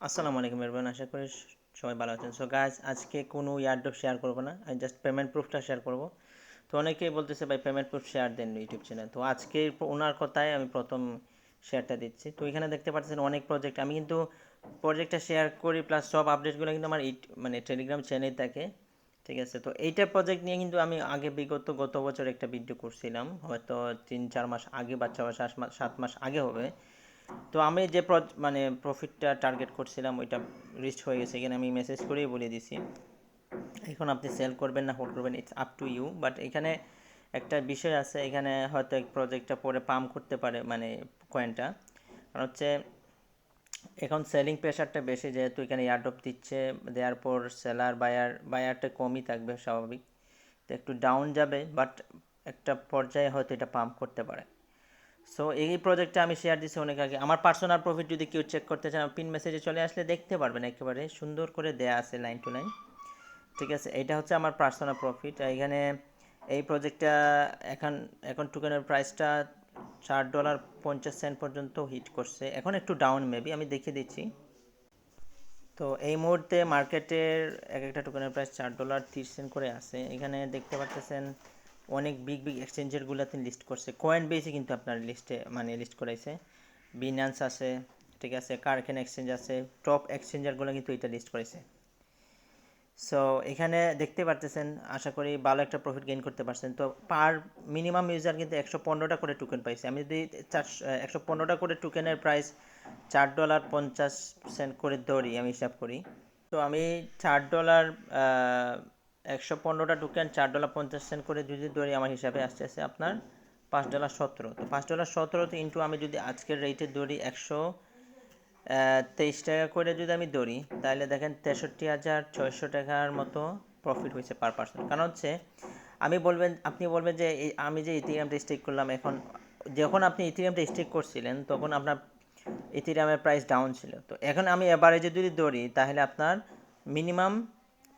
আসসালামু আলাইকুম এভরিওয়ান, আশা করি সবাই ভালো আছেন। সো গাইস, আজকে কোনো ইয়ারড্রপ শেয়ার করবো না, আমি জাস্ট পেমেন্ট প্রুফটা শেয়ার করব। তো অনেকেই বলতেছে ভাই পেমেন্ট প্রুফ শেয়ার দেন ইউটিউব চ্যানেল। তো আজকে ওনার কথায় আমি প্রথম শেয়ারটা দিচ্ছি। তো এখানে দেখতে পাচ্ছেন অনেক প্রজেক্ট, আমি কিন্তু প্রজেক্টটা শেয়ার করি প্লাস সব আপডেটগুলো কিন্তু আমার মানে টেলিগ্রাম চ্যানেল থাকে। ঠিক আছে, তো এইটা প্রজেক্ট নিয়ে কিন্তু আমি আগে গত বছর একটা ভিডিও করছিলাম, হয়তো 3-4 মাস আগে বা 6-7 মাস আগে হবে। তো আমি যে মানে প্রফিটটা টার্গেট করছিলাম ওইটা রিচ হয়ে গেছে, এখানে আমি মেসেজ করেই বলে দিছি। এখন আপনি সেল করবেন না হোল্ড করবেন, it's up to you. But এখানে একটা বিষয় আছে, এখানে হয়তো এক প্রজেক্টটা পরে পাম্প করতে পারে, মানে কয়েনটা। কারণ হচ্ছে এখন সেলিং প্রেশারটা বেশি, যেহেতু এখানে এয়ারড্রপ দিচ্ছে, দেওয়ার পর সেলার বায়ারটা কমই থাকবে স্বাভাবিক। তো একটু ডাউন যাবে, বাট একটা পর্যায়ে হয়তো এটা পাম্প করতে পারে। সো এই প্রজেক্টটা আমি শেয়ার দিচ্ছি অনেক আগে। আমার পার্সোনাল প্রফিট যদি কেউ চেক করতে চান, পিন মেসেজে চলে আসলে দেখতে পারবেন, একেবারে সুন্দর করে দেয়া আছে লাইন টু লাইন। ঠিক আছে, এটা হচ্ছে আমার পার্সোনাল প্রফিট। এখানে এই প্রজেক্টটা এখন এখন টোকেনের প্রাইসটা $4.50 পর্যন্ত হিট করছে, এখন একটু ডাউন মেবি, আমি দেখিয়ে দিচ্ছি। তো এই মুহূর্তে মার্কেটের এক একটা টোকেনের প্রাইস $4.30 করে আছে। এখানে দেখতে পাচ্ছেন অনেক বিগ বিগ এক্সচেঞ্জারগুলোতে লিস্ট করছে, কয়েন বেসে কিন্তু আপনার লিস্টে মানে লিস্ট করাইছে। বিনান্স আছে, ঠিক আছে, কারকেন এক্সচেঞ্জ আছে, টপ এক্সচেঞ্জারগুলো কিন্তু এটা লিস্ট করেছে। সো এখানে দেখতে পারতেছেন, আশা করি ভালো একটা প্রফিট গেইন করতে পারছেন। তো পার মিনিমাম ইউজার কিন্তু 115টা করে টোকেন পাইছে। আমি যদি 115টা করে টোকেনের প্রাইস $4.50 করে ধরি, আমি হিসাব করি। তো আমি $4, 115টা টোকেন $4.50 করে যদি ধরি, আমার হিসাবে আসছে আপনার $5.17। তো $5.17 ইন্টু আমি যদি আজকের রেটে ধরি 123 টাকা করে যদি আমি ধরি, তাহলে দেখেন 63,600 টাকার মতো প্রফিট হয়েছে পার পার্সন। কারণ হচ্ছে আপনি বলবেন যে আমি যে ইথিরিয়ামটা স্টেক করলাম, এখন যখন আপনি ইথিরিয়ামটা স্টেক করছিলেন তখন আপনার ইথিরিয়ামের প্রাইস ডাউন ছিল। তো এখন আমি এভারেজে যদি ধরি, তাহলে আপনার মিনিমাম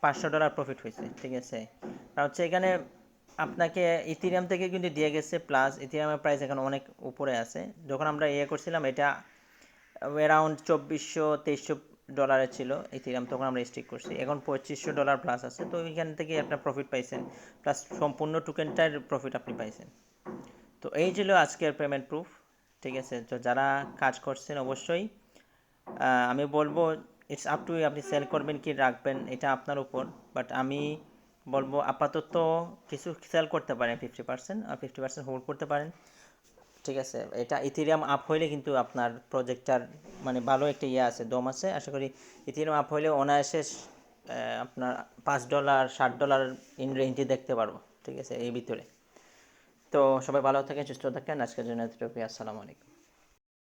$500 প্রফিট হয়েছে। ঠিক আছে, আর হচ্ছে এখানে আপনাকে ইথিরিয়াম থেকে কিন্তু দিয়ে গেছে, প্লাস ইথিরিয়ামের প্রাইস এখন অনেক উপরে আছে। যখন আমরা করছিলাম, এটা অ্যারাউন্ড $2,400-3,000 ছিল ইথিরিয়াম, তখন আমরা স্টিক করছি। এখন $2,500 প্লাস আছে। তো এখান থেকে একটা প্রফিট পাইছেন, প্লাস সম্পূর্ণ টোকেনটার প্রফিট আপনি পাইছেন। তো এই ছিল আজকের পেমেন্ট প্রুফ। ঠিক আছে, তো যারা কাজ করছেন অবশ্যই আমি বলবো ইটস আপ টু ইউ, আপনি সেল করবেন কি রাখবেন এটা আপনার উপর। বাট আমি বলবো আপাতত কিছু সেল করতে পারেন 50%, আর 50% হোল্ড করতে পারেন। ঠিক আছে, এটা ইথেরিয়াম আপ হইলে কিন্তু আপনার প্রজেক্টটার মানে ভালো একটা আছে, দম আছে। আশা করি ইথেরিয়াম আপ হইলে অনায়াসে আপনার $5 $60 ইন রেঞ্জে দেখতে পারবো। ঠিক আছে, এই ভিতরে। তো সবাই ভালো থাকেন, সুস্থ থাকেন, আজকের জন্য এতটুকুই। আসসালামু আলাইকুম।